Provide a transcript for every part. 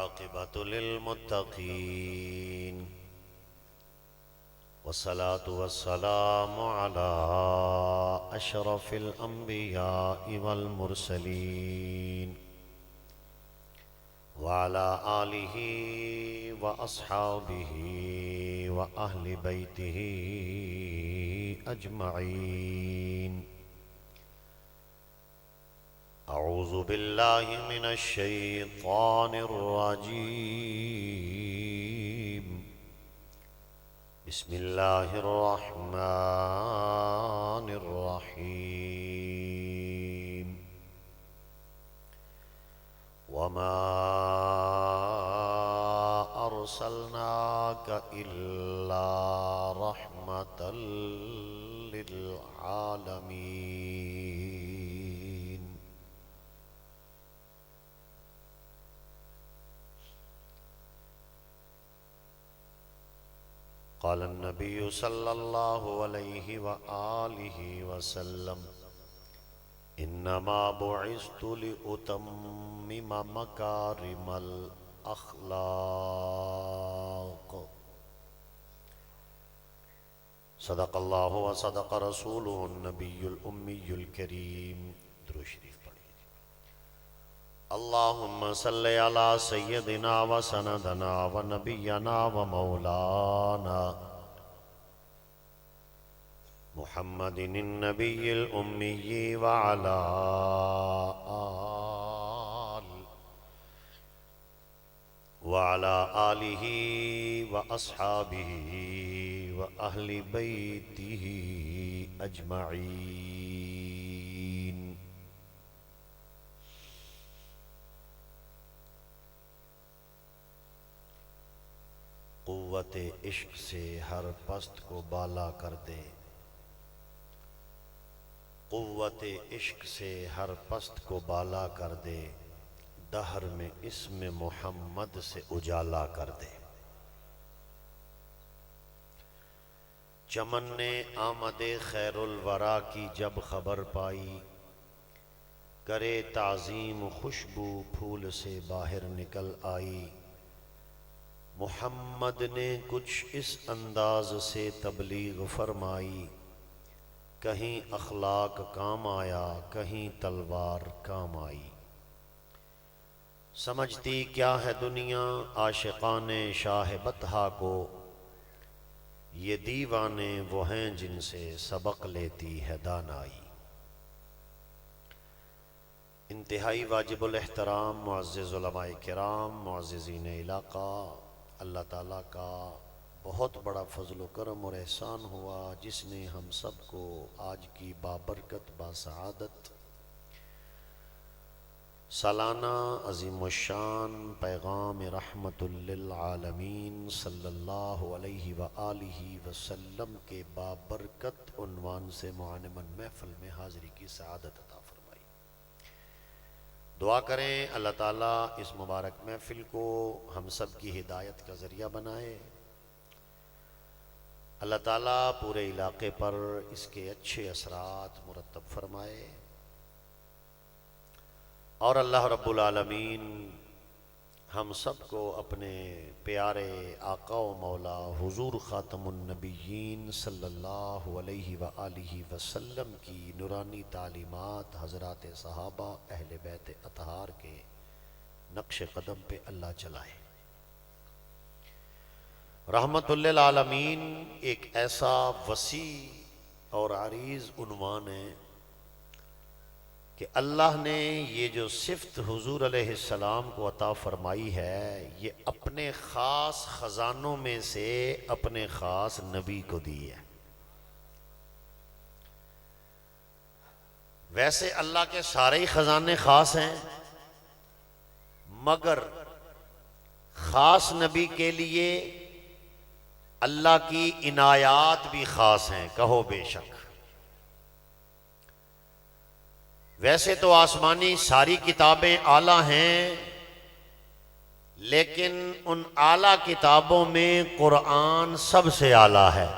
والعاقبة للمتقين والصلاة والسلام على أشرف الأنبياء والمرسلين وعلى آله وأصحابه وأهل بيته أجمعين. أعوذ بالله من الشيطان الرجيم. بسم الله الرحمن الرحيم. وما أرسلناك إلا رحمة للعالمين. قال النبي صلى الله عليه وآله وسلم: إنما بعثت لأتمم مكارم الأخلاق. صدق الله وصدق رسوله النبي الأمي الكريم. درود شریف پڑھیے. اللهم صل على سيدنا وسندنا ونبينا ومولانا محمد النبي الأمي وعلى آله وأصحابه وأهل بيته أجمعين. قوت عشق سے ہر پست کو بالا کر دے. قوت عشق سے ہر پست کو بالا کر دے. دہر میں اسم محمد سے اجالا کر دے. چمن نے آمد خیر الورا کی جب خبر پائی، کرے تعظیم خوشبو پھول سے باہر نکل آئی. محمد نے کچھ اس انداز سے تبلیغ فرمائی، کہیں اخلاق کام آیا کہیں تلوار کام آئی. سمجھتی کیا ہے دنیا عاشقان شاہ بطحا کو، یہ دیوانے وہ ہیں جن سے سبق لیتی ہے دانائی. انتہائی واجب الاحترام معزز علماء کرام، معززین علاقہ، اللہ تعالیٰ کا بہت بڑا فضل و کرم اور احسان ہوا جس نے ہم سب کو آج کی بابرکت باسعادت سالانہ عظیم الشان پیغام رحمت للعالمین صلی اللہ علیہ وآلہ وسلم کے بابرکت عنوان سے معانمن محفل میں حاضری کی سعادت عطا فرمائی. دعا کریں اللہ تعالیٰ اس مبارک محفل کو ہم سب کی ہدایت کا ذریعہ بنائے. اللہ تعالیٰ پورے علاقے پر اس کے اچھے اثرات مرتب فرمائے، اور اللہ رب العالمین ہم سب کو اپنے پیارے آقا و مولا حضور خاتم النبیین صلی اللہ علیہ وآلہ وسلم کی نورانی تعلیمات حضرات صحابہ اہل بیت اطہار کے نقش قدم پہ اللہ چلائے. رحمت للعالمین ایک ایسا وسیع اور عریض عنوان ہے کہ اللہ نے یہ جو صفت حضور علیہ السلام کو عطا فرمائی ہے، یہ اپنے خاص خزانوں میں سے اپنے خاص نبی کو دی ہے. ویسے اللہ کے سارے ہی خزانے خاص ہیں، مگر خاص نبی کے لیے اللہ کی عنایات بھی خاص ہیں. کہو بے شک. ویسے تو آسمانی ساری کتابیں اعلیٰ ہیں، لیکن ان اعلیٰ کتابوں میں قرآن سب سے اعلیٰ ہے.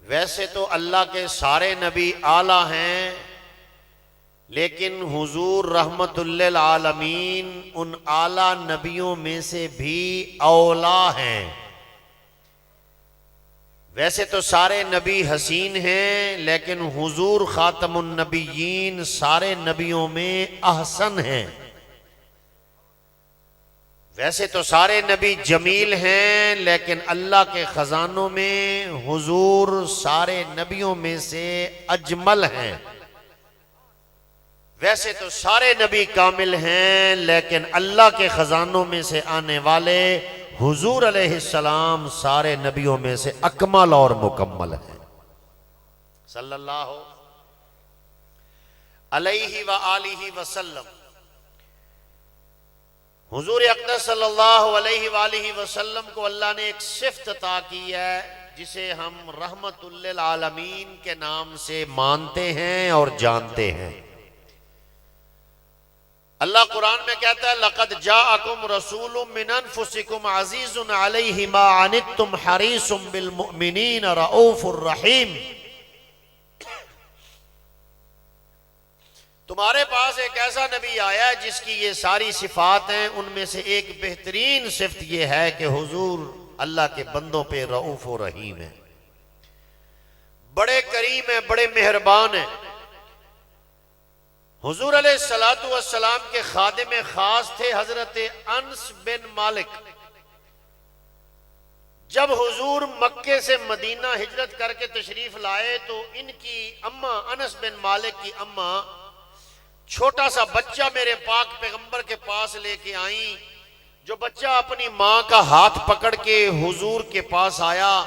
ویسے تو اللہ کے سارے نبی اعلیٰ ہیں، لیکن حضور رحمت للعالمین ان اعلیٰ نبیوں میں سے بھی اولا ہیں۔ ویسے تو سارے نبی حسین ہیں، لیکن حضور خاتم النبیین سارے نبیوں میں احسن ہیں۔ ویسے تو سارے نبی جمیل ہیں، لیکن اللہ کے خزانوں میں حضور سارے نبیوں میں سے اجمل ہیں۔ ویسے تو سارے نبی کامل ہیں، لیکن اللہ کے خزانوں میں سے آنے والے حضور علیہ السلام سارے نبیوں میں سے اکمل اور مکمل ہیں، صلی اللہ علیہ وآلہ وسلم۔ حضور اقدس صلی اللہ علیہ وآلہ وسلم کو اللہ نے ایک صفت عطا کی ہے جسے ہم رحمت للعالمین کے نام سے مانتے ہیں اور جانتے ہیں۔ اللہ قرآن میں کہتا ہے لَقَدْ جَاءَكُمْ رَسُولٌ مِّنْ أَنفُسِكُمْ عَزِيزٌ عَلَيْهِ مَا عَنِتُّمْ حَرِيصٌ بِالْمُؤْمِنِينَ رَؤُوفٌ رَحِيمٌ۔ تمہارے پاس ایک ایسا نبی آیا ہے جس کی یہ ساری صفات ہیں، ان میں سے ایک بہترین صفت یہ ہے کہ حضور اللہ کے بندوں پہ رؤوف و رحیم ہے، بڑے کریم ہیں، بڑے مہربان ہیں۔ حضور علیہ السلام کے خادم خاص تھے حضرت انس بن مالک۔ جب حضور مکے سے مدینہ ہجرت کر کے تشریف لائے تو ان کی اماں انس بن مالک کی اماں چھوٹا سا بچہ میرے پاک پیغمبر کے پاس لے کے آئیں۔ جو بچہ اپنی ماں کا ہاتھ پکڑ کے حضور کے پاس آیا،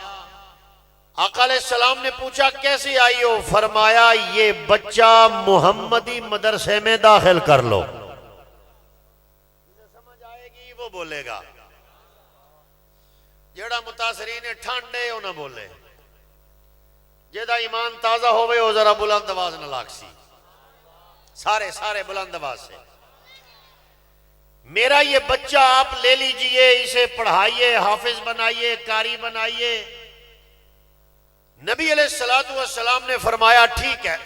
آقا علیہ السلام نے پوچھا کیسے آئی ہو؟ فرمایا یہ بچہ محمدی مدرسے میں داخل کر لو، جسے سمجھ آئے گی وہ بولے گا، جیڑا متاثرین ٹھانڈے ہو نہ بولے، جیڑا ایمان تازہ ہوئے ہو ذرا بلند آواز نہ لاکسی، سارے بلند آواز سے۔ میرا یہ بچہ آپ لے لیجئے، اسے پڑھائیے، حافظ بنائیے، قاری بنائیے۔ نبی علیہ السلام نے فرمایا ٹھیک ہے۔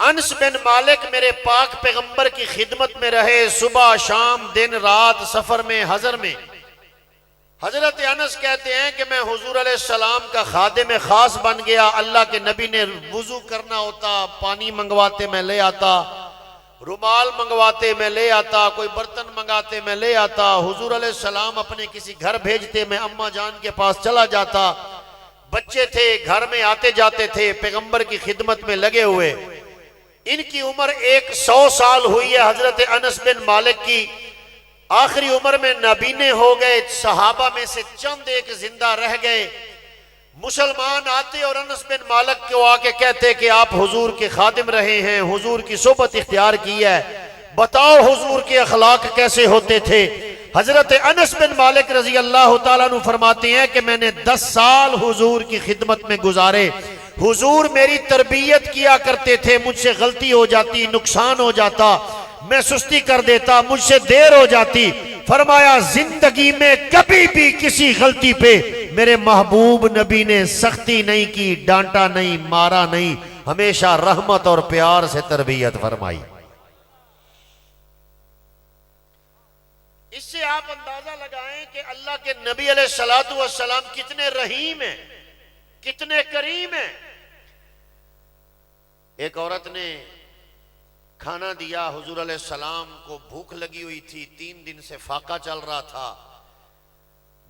انس بن مالک میرے پاک پیغمبر کی خدمت میں رہے، صبح شام دن رات سفر میں حضر میں۔ حضرت انس کہتے ہیں کہ میں حضور علیہ السلام کا خادم خاص بن گیا۔ اللہ کے نبی نے وضو کرنا ہوتا، پانی منگواتے میں لے آتا، رومال منگواتے میں لے آتا، کوئی برتن منگاتے میں لے آتا۔ حضور علیہ السلام اپنے کسی گھر بھیجتے میں اماں جان کے پاس چلا جاتا۔ بچے تھے، گھر میں آتے جاتے تھے، پیغمبر کی خدمت میں لگے ہوئے۔ ان کی عمر 100 سال ہوئی ہے حضرت انس بن مالک کی۔ آخری عمر میں نابینے ہو گئے، صحابہ میں سے چند ایک زندہ رہ گئے۔ مسلمان آتے اور انس بن مالک کو آ کے کہتے کہ آپ حضور کے خادم رہے ہیں، حضور کی صحبت اختیار کی ہے، بتاؤ حضور کے اخلاق کیسے ہوتے تھے؟ حضرت انس بن مالک رضی اللہ تعالیٰ عنہ فرماتے ہیں کہ میں نے 10 سال حضور کی خدمت میں گزارے۔ حضور میری تربیت کیا کرتے تھے، مجھ سے غلطی ہو جاتی، نقصان ہو جاتا، میں سستی کر دیتا، مجھ سے دیر ہو جاتی۔ فرمایا زندگی میں کبھی بھی کسی غلطی پہ میرے محبوب نبی نے سختی نہیں کی، ڈانٹا نہیں، مارا نہیں، ہمیشہ رحمت اور پیار سے تربیت فرمائی۔ اس سے آپ اندازہ لگائیں کہ اللہ کے نبی علیہ السلام کتنے رحیم ہیں، کتنے کریم ہیں۔ ایک عورت نے کھانا دیا حضور علیہ السلام کو، بھوک لگی ہوئی تھی، 3 دن سے فاقہ چل رہا تھا۔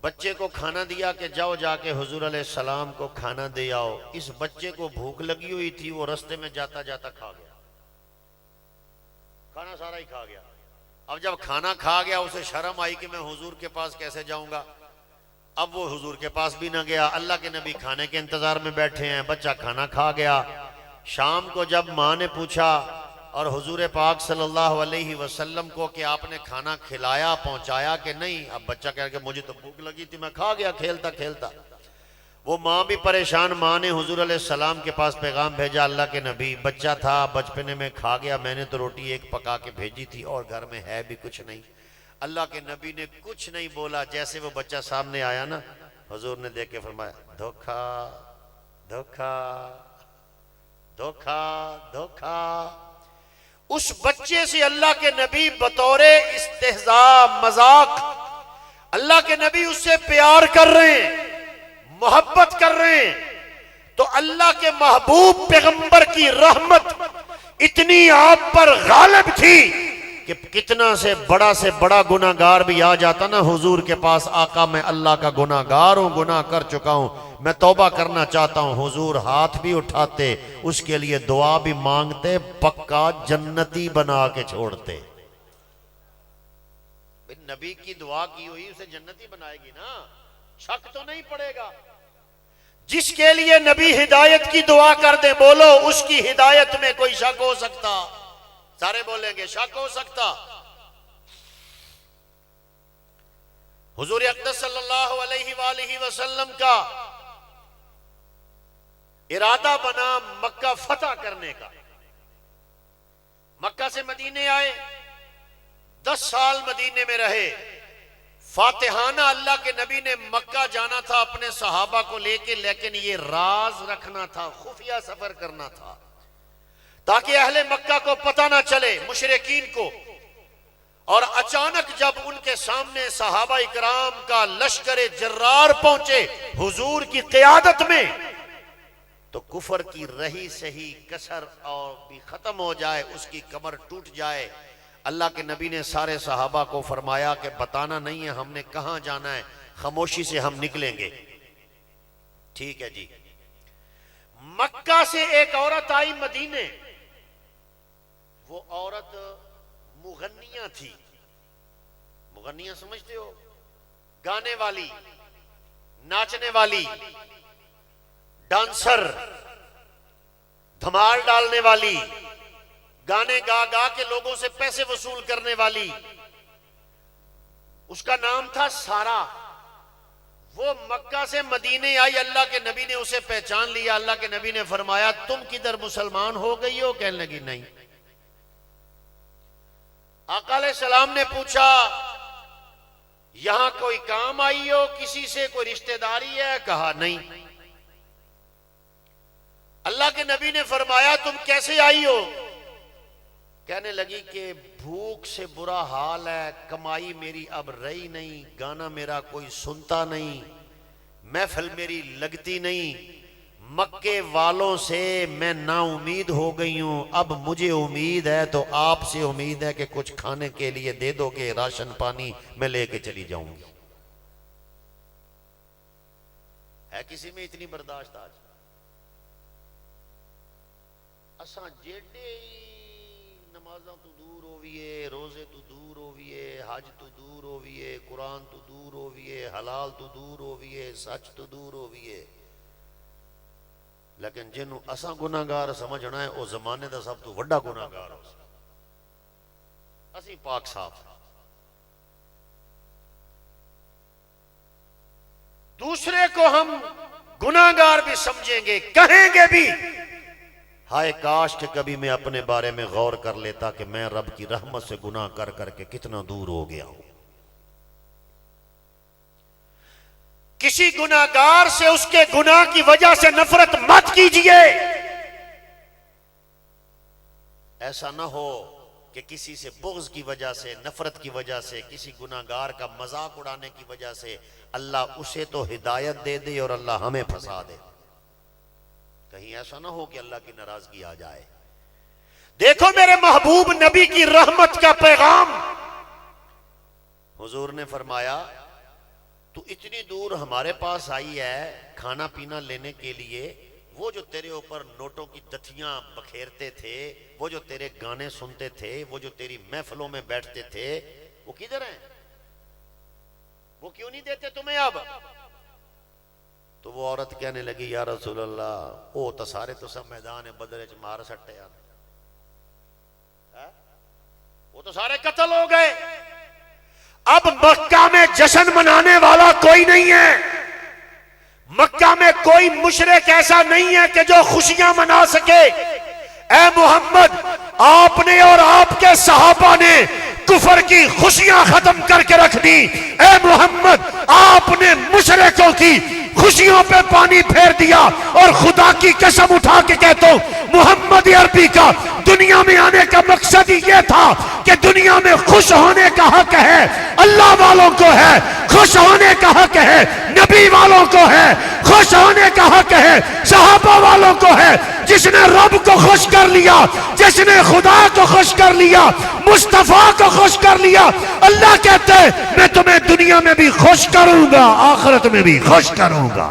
بچے کو کھانا دیا کہ جاؤ جا کے حضور علیہ السلام کو کھانا دے آؤ۔ اس بچے کو بھوک لگی ہوئی تھی، وہ رستے میں جاتا جاتا کھا گیا، کھانا سارا ہی کھا گیا۔ اب جب کھانا کھا گیا اسے شرم آئی کہ میں حضور کے پاس کیسے جاؤں گا۔ اب وہ حضور کے پاس بھی نہ گیا۔ اللہ کے نبی کھانے کے انتظار میں بیٹھے ہیں، بچہ کھانا کھا گیا۔ شام کو جب ماں نے پوچھا اور حضور پاک صلی اللہ علیہ وسلم کو کہ آپ نے کھانا کھلایا، پہنچایا کہ نہیں؟ اب بچہ کہہ کہ مجھے تو بھوک لگی تھی، میں کھا گیا کھیلتا کھیلتا۔ وہ ماں بھی پریشان، ماں نے حضور علیہ السلام کے پاس پیغام بھیجا، اللہ کے نبی بچہ تھا، بچپنے میں کھا گیا، میں نے تو روٹی ایک پکا کے بھیجی تھی اور گھر میں ہے بھی کچھ نہیں۔ اللہ کے نبی نے کچھ نہیں بولا۔ جیسے وہ بچہ سامنے آیا نا، حضور نے دیکھ کے فرمایا دھوکا دھوکا دھوکا دھوکا۔ اس بچے سے اللہ کے نبی بطور استہزاء مذاق، اللہ کے نبی اس سے پیار کر رہے ہیں، محبت کر رہے ہیں، تو اللہ کے محبوب پیغمبر کی رحمت اتنی آپ پر غالب تھی کہ کتنا سے بڑا گناہگار بھی آ جاتا نا حضور کے پاس، آقا میں اللہ کا گناہگار ہوں، گناہ کر چکا ہوں، میں توبہ کرنا چاہتا ہوں، حضور ہاتھ بھی اٹھاتے، اس کے لیے دعا بھی مانگتے، پکا جنتی بنا کے چھوڑتے۔ نبی کی دعا کی ہوئی اسے جنتی بنائے گی نا، شک تو نہیں پڑے گا۔ جس کے لیے نبی ہدایت کی دعا کر دے، بولو اس کی ہدایت میں کوئی شک ہو سکتا؟ سارے بولیں گے شک ہو سکتا۔ حضور اقدس صلی اللہ علیہ وآلہ وسلم کا ارادہ بنا مکہ فتح کرنے کا، مکہ سے مدینے آئے، 10 سال مدینے میں رہے، فاتحانہ اللہ کے نبی نے مکہ جانا تھا اپنے صحابہ کو لے کے، لیکن یہ راز رکھنا تھا، خفیہ سفر کرنا تھا تاکہ اہل مکہ کو پتہ نہ چلے، مشرکین کو۔ اور اچانک جب ان کے سامنے صحابہ اکرام کا لشکر جرار پہنچے حضور کی قیادت میں، تو کفر کی رہی سہی کسر اور بھی ختم ہو جائے، اس کی کمر ٹوٹ جائے۔ اللہ کے نبی نے سارے صحابہ کو فرمایا کہ بتانا نہیں ہے ہم نے کہاں جانا ہے، خاموشی سے ہم نکلیں گے۔ ٹھیک ہے جی۔ مکہ سے ایک عورت آئی مدینے، وہ عورت مغنیہ تھی۔ مغنیہ سمجھتے ہو؟ گانے والی، ناچنے والی، ڈانسر، دھمال ڈالنے والی، گانے گا گا کے لوگوں سے پیسے وصول کرنے والی۔ اس کا نام تھا سارا۔ وہ مکہ سے مدینے آئی، اللہ کے نبی نے اسے پہچان لیا۔ اللہ کے نبی نے فرمایا تم کدھر مسلمان ہو گئی ہو؟ کہنے لگی نہیں۔ آقا علیہ السلام نے پوچھا یہاں کوئی کام آئی ہو، کسی سے کوئی رشتہ داری ہے؟ کہا نہیں۔ اللہ کے نبی نے فرمایا تم کیسے آئی ہو؟ کہنے لگی کہ بھوک سے برا حال ہے، کمائی میری اب رہی نہیں، گانا میرا کوئی سنتا نہیں، محفل میری لگتی نہیں، مکے والوں سے میں نا امید ہو گئی ہوں، اب مجھے امید ہے تو آپ سے امید ہے کہ کچھ کھانے کے لیے دے دو گے، راشن پانی میں لے کے چلی جاؤں گی۔ ہے کسی میں اتنی برداشت آج؟ اساں جیڑے نمازاں تو دور ہوئیے، روزے تو دور ہوئیے، حج تو دور ہوئیے، قرآن تو دور ہوئیے، حلال تو دور ہوئیے، سچ تو دور ہوئیے، لیکن جنہوں اساں گناہگار سمجھنا ہے وہ زمانے دا سب تو وڈا گناہگار ہو سکتا۔ اسی پاک صاف۔ دوسرے کو ہم گناہگار بھی سمجھیں گے، کہیں گے بھی، ہائے کاش کہ کبھی میں اپنے بارے میں غور کر لیتا کہ میں رب کی رحمت سے گناہ کر کر کے کتنا دور ہو گیا ہوں۔ کسی گناہگار سے اس کے گناہ کی وجہ سے نفرت مت کیجئے۔ ایسا نہ ہو کہ کسی سے بغض کی وجہ سے، نفرت کی وجہ سے، کسی گناہگار کا مذاق اڑانے کی وجہ سے اللہ اسے تو ہدایت دے دے اور اللہ ہمیں پھنسا دے۔ کہیں ایسا نہ ہو کہ اللہ کی ناراضگی آ جائے۔ دیکھو میرے محبوب نبی کی رحمت کا پیغام۔ حضور نے فرمایا تو اتنی دور ہمارے پاس آئی ہے کھانا پینا لینے کے لیے، وہ جو تیرے اوپر نوٹوں کی دتیاں بکھیرتے تھے، وہ جو تیرے گانے سنتے تھے، وہ جو تیری محفلوں میں بیٹھتے تھے، وہ کدھر ہیں؟ وہ کیوں نہیں دیتے تمہیں اب؟ تو وہ عورت کہنے لگی یا رسول اللہ او تو سارے تو سب میدان بدر وچ مار سٹے ہیں، وہ تو سارے قتل ہو گئے، اب مکہ میں جشن منانے والا کوئی نہیں ہے، مکہ میں کوئی مشرک ایسا نہیں ہے کہ جو خوشیاں منا سکے۔ اے محمد، آپ نے اور آپ کے صحابہ نے کفر کی خوشیاں ختم کر کے رکھ دی۔ اے محمد، آپ نے مشرکوں کی خوشیوں پہ پانی پھیر دیا، اور خدا کی قسم اٹھا کے کہتا ہوں محمد عربی کا دنیا میں آنے کا مقصد ہی یہ تھا کہ دنیا میں خوش ہونے کا حق ہے، اللہ والوں کو ہے، خوش ہونے کا حق ہے، نبی والوں کو ہے، خوش ہونے کا حق ہے، صحابہ والوں کو ہے۔ جس نے رب کو خوش کر لیا، جس نے خدا کو خوش کر لیا، مصطفیٰ کو خوش کر لیا، اللہ کہتے ہیں میں تمہیں دنیا میں بھی خوش کروں گا، آخرت میں بھی خوش کروں گا۔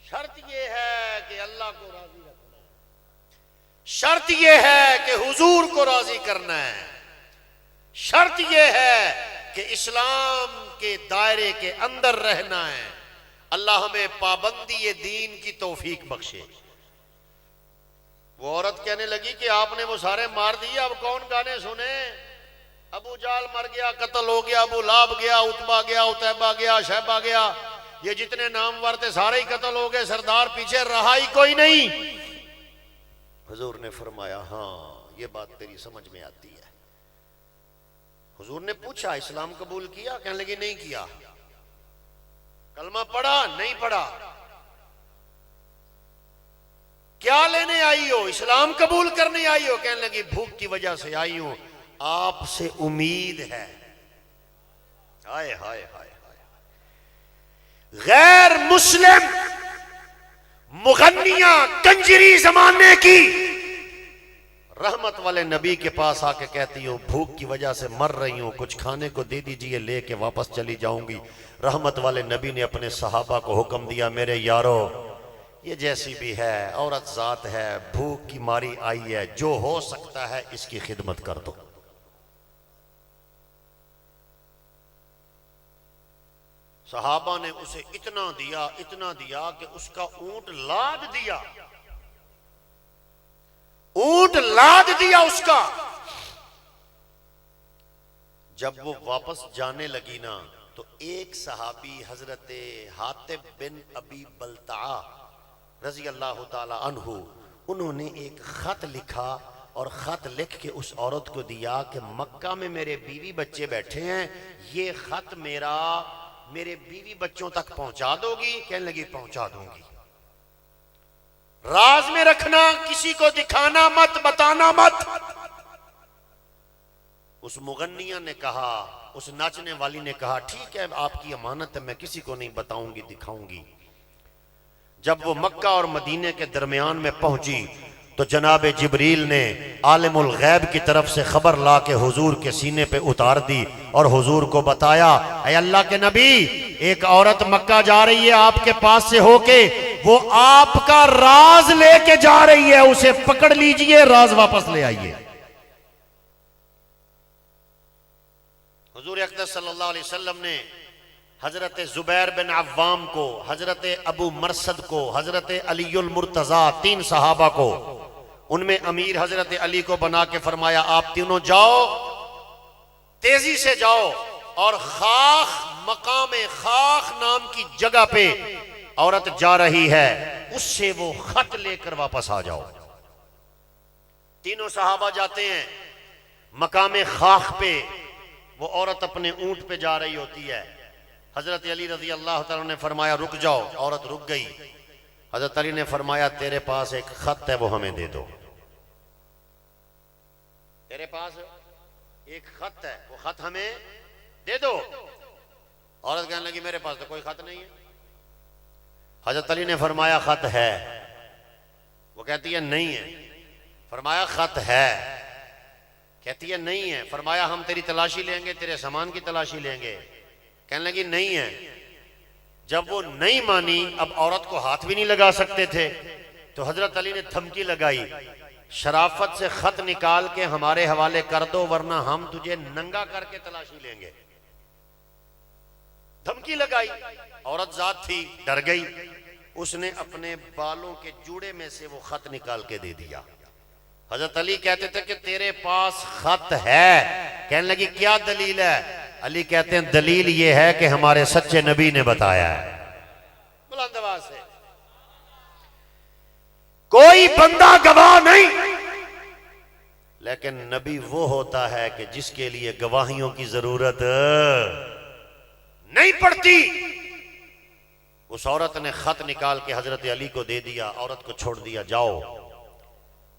شرط یہ ہے کہ اللہ کو راضی رکھنا ہے، شرط یہ ہے کہ حضور کو راضی کرنا ہے، شرط یہ ہے کہ اسلام کے دائرے کے اندر رہنا ہے۔ اللہ ہمیں پابندی دین کی توفیق بخشے۔ وہ عورت کہنے لگی کہ آپ نے وہ سارے مار دیے، اب کون گانے سنے؟ ابو جال مر گیا، قتل ہو گیا، ابو لہب گیا، عتبہ گیا، عتیبہ گیا، شیبہ گیا، یہ جتنے نامور تھے سارے ہی قتل ہو گئے، سردار پیچھے رہا ہی کوئی نہیں۔ حضور نے فرمایا ہاں یہ بات تیری سمجھ میں آتی ہے۔ حضور نے پوچھا اسلام قبول کیا؟ کہنے لگی نہیں کیا۔ کلمہ پڑھا؟ نہیں پڑھا۔ کیا لینے آئی ہو؟ اسلام قبول کرنے آئی ہو؟ کہنے لگی بھوک کی وجہ سے آئی ہوں، آپ سے امید ہے۔ ہائے ہائے ہائے ہائے، غیر مسلم مغنیاں کنجری زمانے کی رحمت والے نبی کے پاس آ کے کہتی ہو بھوک کی وجہ سے مر رہی ہوں، کچھ کھانے کو دے دیجئے، لے کے واپس چلی جاؤں گی۔ رحمت والے نبی نے اپنے صحابہ کو حکم دیا میرے یارو یہ جیسی بھی ہے عورت ذات ہے، بھوک کی ماری آئی ہے، جو ہو سکتا ہے اس کی خدمت کر دو۔ صحابہ نے اسے اتنا دیا کہ اس کا اونٹ لاد دیا، اونٹ لاد دیا اس کا۔ جب وہ واپس جانے لگی نا تو ایک صحابی حضرت حاتب بن ابی بلتعہ رضی اللہ تعالی عنہ، انہوں نے ایک خط لکھا اور خط لکھ کے اس عورت کو دیا کہ مکہ میں میرے بیوی بچے بیٹھے ہیں، یہ خط میرے بیوی بچوں تک پہنچا دو گی؟ کہنے لگی پہنچا دوں گی، راز میں رکھنا، کسی کو دکھانا مت، بتانا مت۔ اس مغنیہ نے کہا، اس ناچنے والی نے کہا ٹھیک ہے آپ کی امانت ہے، میں کسی کو نہیں بتاؤں گی، دکھاؤں گی۔ جب وہ مکہ اور مدینے کے درمیان میں پہنچی تو جناب جبریل نے عالم الغیب کی طرف سے خبر لا کے حضور کے سینے پہ اتار دی اور حضور کو بتایا اے اللہ کے نبی ایک عورت مکہ جا رہی ہے آپ کے پاس سے ہو کے، وہ آپ کا راز لے کے جا رہی ہے، اسے پکڑ لیجئے، راز واپس لے آئیے۔ حضور اقدس صلی اللہ علیہ وسلم نے حضرت زبیر بن عوام کو، حضرت ابو مرثد کو، حضرت علی المرتضیٰ، 3 صحابہ کو، ان میں امیر حضرت علی کو بنا کے فرمایا آپ تینوں جاؤ، تیزی سے جاؤ اور خاخ، مقام خاخ نام کی جگہ پہ عورت جا رہی ہے، اس سے وہ خط لے کر واپس آ جاؤ۔ تینوں صحابہ جاتے ہیں مقام خاخ پہ، وہ عورت اپنے اونٹ پہ جا رہی ہوتی ہے۔ حضرت علی رضی اللہ تعالیٰ نے فرمایا رک جاؤ، عورت رک گئی۔ حضرت علی نے فرمایا تیرے پاس ایک خط ہے وہ ہمیں دے دو، تیرے پاس ایک خط ہے وہ خط ہمیں دے دو۔ عورت کہنے لگی میرے پاس تو کوئی خط نہیں ہے۔ حضرت علی نے فرمایا خط ہے؟ وہ کہتی ہے نہیں ہے۔ فرمایا خط ہے؟ کہتی ہے نہیں ہے۔ فرمایا ہم تیری تلاشی لیں گے، تیرے سامان کی تلاشی لیں گے۔ کہنے لگی نہیں ہے۔ جب وہ نہیں مانی، اب عورت کو ہاتھ بھی نہیں لگا سکتے تھے، تو حضرت علی نے دھمکی لگائی شرافت سے خط نکال کے ہمارے حوالے کر دو ورنہ ہم تجھے ننگا کر کے تلاشی لیں گے۔ دھمکی لگائی، عورت ذات تھی، ڈر گئی، اس نے اپنے بالوں کے جوڑے میں سے وہ خط نکال کے دے دیا۔ حضرت علی کہتے تھے کہ تیرے پاس خط ہے؟ کہنے لگی کیا دلیل ہے؟ علی کہتے ہیں دلیل یہ ہے کہ ہمارے سچے نبی نے بتایا ہے۔ بلند آواز سے کوئی بندہ گواہ نہیں، لیکن نبی وہ ہوتا ہے کہ جس کے لیے گواہیوں کی ضرورت نہیں پڑھتی. اس عورت نے خط نکال کے حضرت علی کو دے دیا، عورت کو چھوڑ دیا، جاؤ.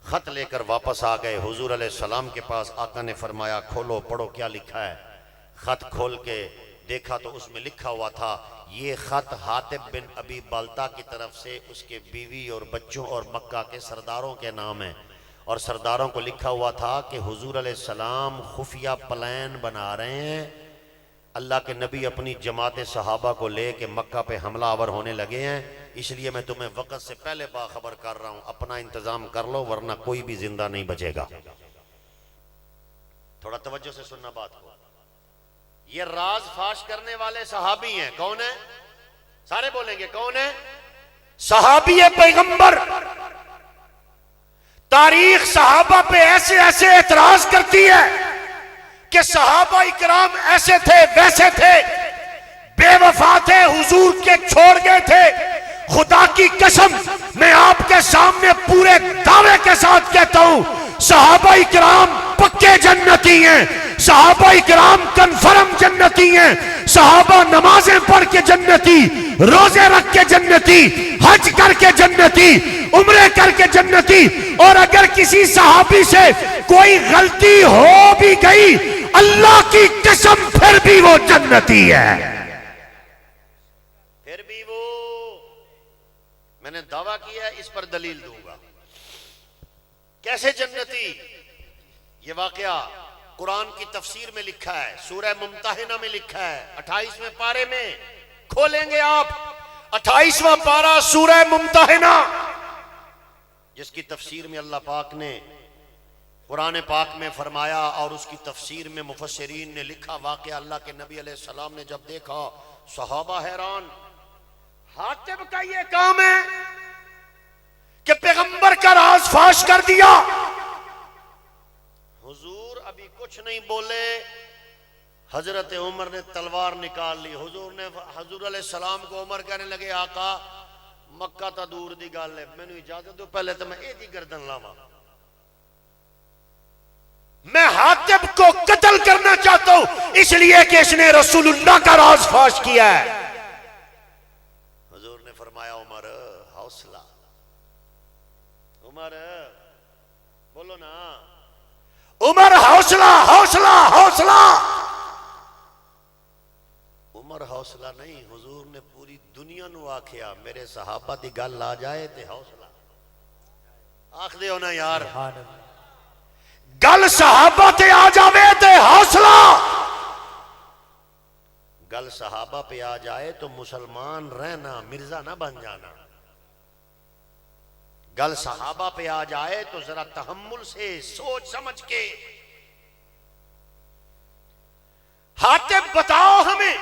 خط لے کر واپس آ گئے حضور علیہ السلام کے پاس. آقا نے فرمایا کھولو پڑھو کیا لکھا ہے. خط کھول کے دیکھا تو اس میں لکھا ہوا تھا یہ خط حاتب بن ابی بالتا کی طرف سے اس کے بیوی اور بچوں اور مکہ کے سرداروں کے نام ہیں، اور سرداروں کو لکھا ہوا تھا کہ حضور علیہ السلام خفیہ پلان بنا رہے ہیں، اللہ کے نبی اپنی جماعت صحابہ کو لے کے مکہ پہ حملہ آور ہونے لگے ہیں، اس لیے میں تمہیں وقت سے پہلے باخبر کر رہا ہوں، اپنا انتظام کر لو ورنہ کوئی بھی زندہ نہیں بچے گا. تھوڑا توجہ سے سننا بات کو. یہ راز فاش کرنے والے صحابی ہیں. کون ہیں؟ سارے بولیں گے کون ہیں؟ صحابی پیغمبر. تاریخ صحابہ پہ ایسے ایسے اعتراض کرتی ہے کہ صحابہ اکرام ایسے تھے ویسے تھے، بے وفا تھے، حضور کے چھوڑ گئے تھے. خدا کی قسم میں آپ کے سامنے پورے دعوے کے ساتھ کہتا ہوں صحابہ اکرام پکے جنتی ہیں، صحابہ اکرام کنفرم جنتی ہیں، صحابہ نمازیں پڑھ کے جنتی، روزے رکھ کے جنتی، حج کر کے جنتی، عمرے کر کے جنتی. اور اگر کسی صحابی سے کوئی غلطی ہو بھی گئی اللہ کی قسم پھر بھی وہ جنتی ہے. پھر بھی وہ، میں نے دعویٰ کیا ہے اس پر دلیل دوں گا. کیسے جنتی؟ یہ واقعہ قرآن کی تفسیر میں لکھا ہے، سورہ ممتحنہ میں لکھا ہے، 28ویں پارے میں. کھولیں گے آپ 28واں پارہ سورہ ممتحنہ، جس کی تفسیر میں اللہ پاک نے قرآن پاک میں فرمایا اور اس کی تفسیر میں مفسرین نے لکھا واقعہ. اللہ کے نبی علیہ السلام نے جب دیکھا صحابہ حیران. حاتب کا یہ کام ہے کہ پیغمبر کا راز فاش کر دیا. حضور ابھی کچھ نہیں بولے، حضرت عمر نے تلوار نکال لی. حضور علیہ السلام کو عمر کہنے لگے آقا مکہ تا دور دی گل ہے، میں نے اجازت دو پہلے تو میں ایدی گردن لاواں. میں حاتب کو قتل کرنا چاہتا ہوں اس لیے کہ اس نے رسول اللہ کا راز فاش کیا ہے. حضور نے فرمایا عمر حوصلہ، عمر بولو نا، عمر حوصلہ حوصلہ حوصلہ. عمر حوصلہ نہیں، حضور نے پوری دنیا نو آکھیا میرے صحابہ دی گل آ جائے تے حوصلہ آکھ دے ہونا یار، گل صحابہ تے آ جاوے تے حوصلہ. گل صحابہ پہ آ جائے تو مسلمان رہنا، مرزا نہ بن جانا. گل صحابہ پہ آ جائے تو ذرا تحمل سے سوچ سمجھ کے. حاتب بتاؤ ہمیں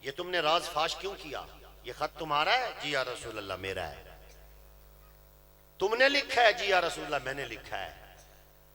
یہ تم نے راز فاش کیوں کیا؟ یہ خط تمہارا ہے؟ جی یا رسول اللہ میرا ہے. تم نے لکھا ہے؟ جی یا رسول اللہ میں نے لکھا ہے.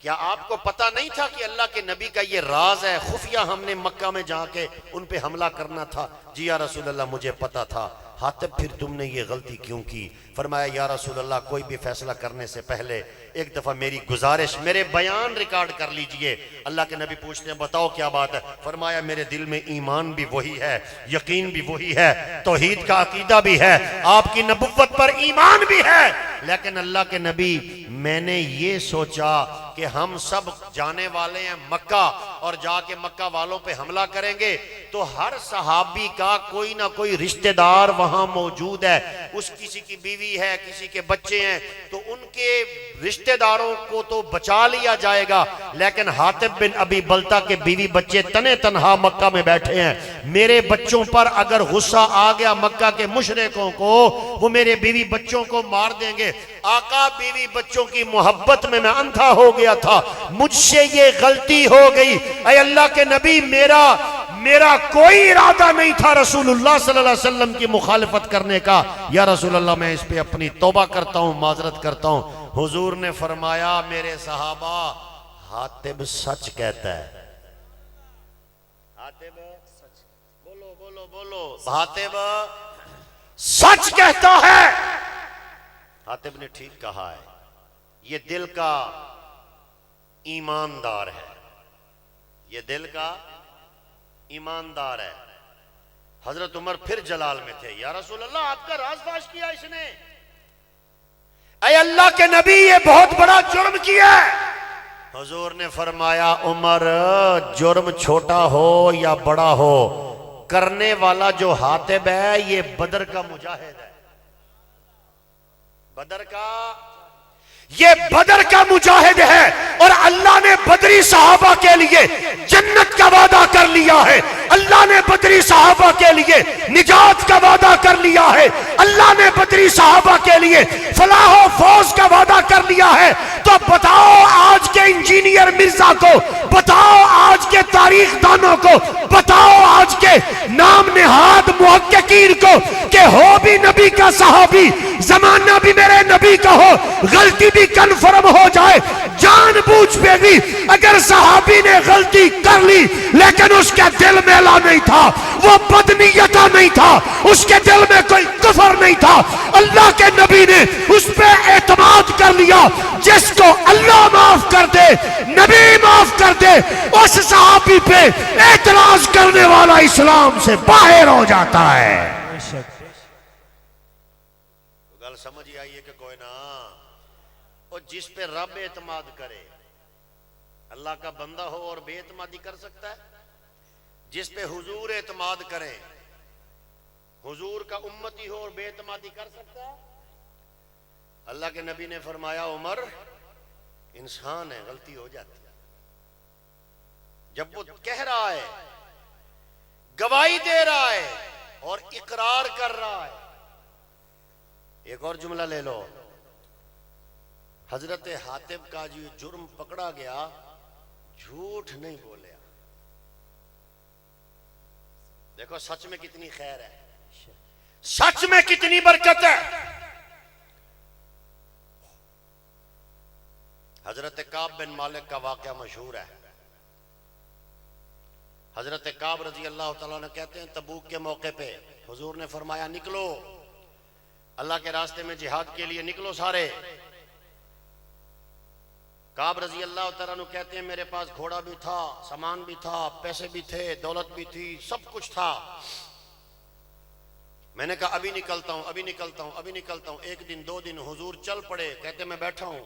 کیا آپ کو پتا نہیں تھا کہ اللہ کے نبی کا یہ راز ہے، خفیہ ہم نے مکہ میں جا کے ان پہ حملہ کرنا تھا؟ جی یا رسول اللہ مجھے پتا تھا. حاتب پھر تم نے یہ غلطی کیوں کی؟ فرمایا یا رسول اللہ کوئی بھی فیصلہ کرنے سے پہلے ایک دفعہ میری گزارش، میرے بیان ریکارڈ کر لیجئے. اللہ کے نبی پوچھتے ہیں بتاؤ کیا بات ہے؟ فرمایا میرے دل میں ایمان بھی وہی ہے، یقین بھی وہی ہے، توحید کا عقیدہ بھی ہے، آپ کی نبوت پر ایمان بھی ہے، لیکن اللہ کے نبی میں نے یہ سوچا کہ ہم سب جانے والے ہیں مکہ اور جا کے مکہ والوں پہ حملہ کریں گے تو ہر صحابی کا کوئی نہ کوئی رشتہ دار وہاں موجود ہے، اس کسی کی بیوی ہے، کسی کے بچے ہیں، تو ان کے رشتہ داروں کو تو بچا لیا جائے گا، لیکن حاتب بن ابی بلتا کے بیوی بچے تنے تنہا مکہ میں بیٹھے ہیں. میرے بچوں پر اگر غصہ آ گیا مکہ کے مشرکوں کو وہ میرے بیوی بچوں کو مار دیں گے. آقا بیوی بچوں کی محبت میں اندھا ہو گیا تھا، مجھ سے یہ غلطی ہو گئی. اے اللہ کے نبی میرا کوئی ارادہ نہیں تھا رسول اللہ صلی اللہ علیہ وسلم کی مخالفت کرنے کا. یا رسول اللہ میں اس پہ اپنی توبہ کرتا ہوں، معذرت کرتا ہوں. حضور نے فرمایا میرے صحابہ حاتب سچ کہتا ہے. حاتب سچ، بولو بولو بولو، حاتب سچ کہتا ہے. حاتب نے ٹھیک کہا ہے، یہ دل کا ایماندار ہے، یہ دل کا ایماندار ہے. حضرت عمر پھر جلال میں تھے، یا رسول اللہ آپ کا راز فاش کیا اس نے، اے اللہ کے نبی یہ بہت بڑا جرم کیا ہے۔ حضور نے فرمایا عمر جرم چھوٹا ہو یا بڑا ہو، کرنے والا جو حاتب ہے یہ بدر کا مجاہد ہے، یہ بدر کا مجاہد ہے، اور اللہ نے بدری صحابہ کے لیے جنت کا وعدہ کر لیا ہے، اللہ نے بدری صحابہ کے لیے نجات کا وعدہ کر لیا ہے، اللہ نے بدری صحابہ کے لیے فلاح و فوز کا وعدہ کر لیا ہے۔ تو بتاؤ آج کے انجینئر مرزا کو، بتاؤ آج کے تاریخ دانوں کو، بتاؤ آج کے نام نہاد محققین کو کہ ہو بھی نبی کا صحابی، زمانہ بھی میرے نبی کا ہو، غلطی بھی کنفرم ہو جائے، جان بوجھ پہ بھی اگر صحابی نے غلطی کر لی لیکن اس کے دل میں لا نہیں تھا، وہ بدنیتہ نہیں تھا، اس کے دل میں کوئی کفر نہیں تھا، اللہ کے نبی نے اس پہ اعتماد کر لیا۔ جس کو اللہ معاف کر دے، نبی معاف کر دے، اس صحابی پہ اعتراض کرنے والا اسلام سے باہر ہو جاتا ہے۔ گل سمجھ آئیے کہ کوئی نہ، اور جس پہ رب اعتماد کرے، اللہ کا بندہ ہو اور بے اعتمادی کر سکتا ہے؟ جس پہ حضور اعتماد کرے، حضور کا امتی ہو اور بے اعتمادی کر سکتا ہے؟ اللہ کے نبی نے فرمایا عمر انسان ہے، غلطی ہو جاتی ہے، جب وہ کہہ رہا ہے، گواہی دے رہا ہے اور اقرار کر رہا ہے۔ ایک اور جملہ لے لو، حضرت حاتب کا جو جرم پکڑا گیا، جھوٹ نہیں بولیا۔ دیکھو سچ میں کتنی خیر ہے، سچ میں کتنی برکت ہے۔ حضرت کعب بن مالک کا واقعہ مشہور ہے۔ حضرت کعب رضی اللہ تعالیٰ عنہ کہتے ہیں تبوک کے موقع پہ حضور نے فرمایا نکلو، اللہ کے راستے میں جہاد کے لیے نکلو سارے۔ کعب رضی اللہ تعالیٰ عنہ کہتے ہیں میرے پاس گھوڑا بھی تھا، سامان بھی تھا، پیسے بھی تھے، دولت بھی تھی، سب کچھ تھا۔ میں نے کہا ابھی نکلتا ہوں، ابھی نکلتا ہوں، ابھی نکلتا ہوں۔ ایک دن دو دن حضور چل پڑے، کہتے میں بیٹھا ہوں،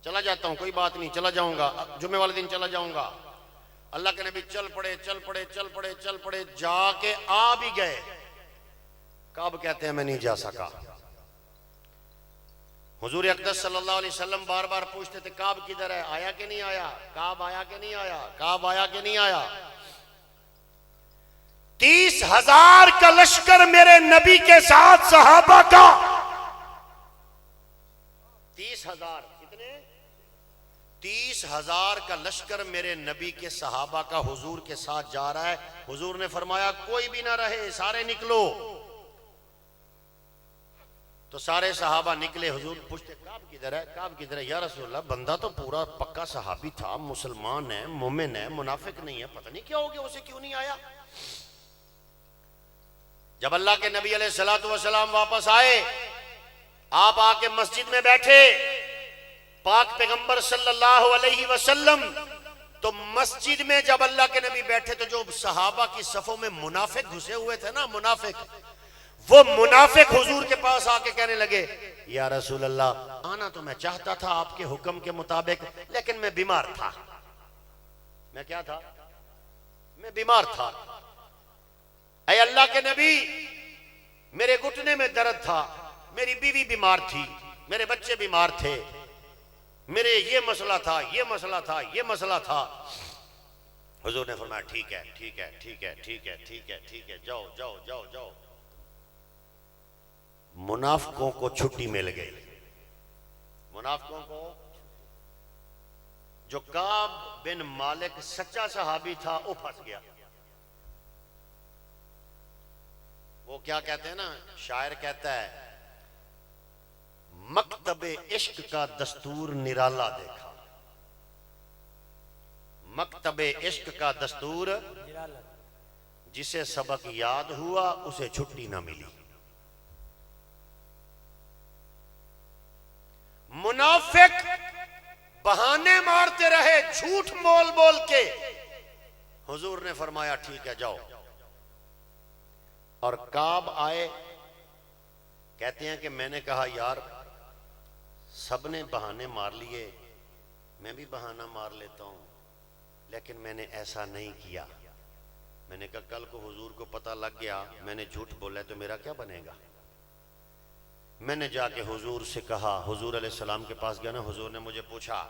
چلا جاتا ہوں، کوئی بات نہیں، چلا جاؤں گا، جمعے والے دن چلا جاؤں گا۔ اللہ کے نبی چل پڑے چل پڑے چل پڑے چل پڑے، جا کے آ بھی گئے۔ کعب کہتے ہیں میں نہیں جا سکا۔ حضور اقدس صلی اللہ علیہ وسلم بار بار پوچھتے تھے کعب کدھر ہے، آیا کہ نہیں آیا، کعب آیا کہ نہیں آیا، کعب آیا کہ نہیں آیا۔ 30,000 کا لشکر میرے نبی کے ساتھ صحابہ کا، 30,000 کتنے؟ 30,000 کا لشکر میرے نبی کے صحابہ کا حضور کے ساتھ جا رہا ہے۔ حضور نے فرمایا کوئی بھی نہ رہے، سارے نکلو۔ تو سارے صحابہ نکلے، حضور پوچھتے کعب کدھر ہے، کعب کدھر ہے؟ یا رسول اللہ بندہ تو پورا پکا صحابی تھا، مسلمان ہے، مومن ہے، منافق نہیں ہے، پتہ نہیں کیا ہو گیا، اسے کیوں نہیں آیا۔ جب اللہ کے نبی علیہ السلام واپس آئے، آپ آ کے مسجد میں بیٹھے، پاک پیغمبر صلی اللہ علیہ وسلم، تو مسجد میں جب اللہ کے نبی بیٹھے تو جو صحابہ کی صفوں میں منافق گھسے ہوئے تھے نا، منافق، وہ منافق حضور کے پاس آ کے کہنے لگے یا رسول اللہ آنا تو میں چاہتا تھا آپ کے حکم کے مطابق، لیکن میں بیمار تھا۔ میں کیا تھا؟ میں بیمار تھا۔ اے اللہ کے نبی میرے گھٹنے میں درد تھا، میری بیوی بیمار تھی، میرے بچے بیمار تھے، میرے یہ مسئلہ تھا، یہ مسئلہ تھا، یہ مسئلہ تھا۔ حضور نے فرمایا ٹھیک ہے ٹھیک ہے ٹھیک ہے ٹھیک ہے ٹھیک ہے ٹھیک ہے، جاؤ جاؤ جاؤ جاؤ۔ منافقوں کو چھٹی مل گئی، منافقوں کو۔ جو کعب بن مالک سچا صحابی تھا وہ پھنس گیا۔ وہ کیا کہتے ہیں نا، شاعر کہتا ہے مکتب عشق کا دستور نرالا دیکھا، مکتب عشق کا دستور، جسے سبق یاد ہوا اسے چھٹی نہ ملی۔ منافق بہانے مارتے رہے، جھوٹ بول بول کے۔ حضور نے فرمایا ٹھیک ہے جاؤ۔ اور کعب آئے، کہتے ہیں کہ میں نے کہا یار سب نے بہانے مار لیے، میں بھی بہانہ مار لیتا ہوں، لیکن میں نے ایسا نہیں کیا۔ میں نے کہا کل کو حضور کو پتہ لگ گیا میں نے جھوٹ بولا ہے تو میرا کیا بنے گا؟ میں نے جا کے حضور سے کہا، حضور علیہ السلام کے پاس گیا نا، حضور نے مجھے پوچھا،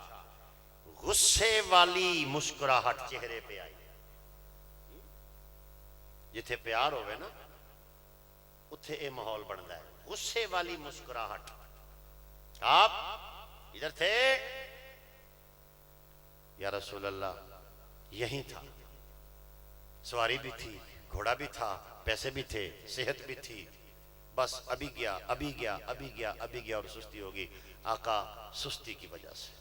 غصے والی مسکراہٹ چہرے پہ آئی، جتھے پیار ہوئے نا اتھے اے ماحول بنتا ہے، غصے والی مسکراہٹ۔ آپ ادھر تھے؟ یا رسول اللہ یہیں تھا، سواری بھی تھی، گھوڑا بھی تھا، پیسے بھی تھے، صحت بھی تھی، بس ابھی گیا ابھی گیا ابھی گیا ابھی گیا اور سستی ہوگی۔ آقا سستی کی وجہ سے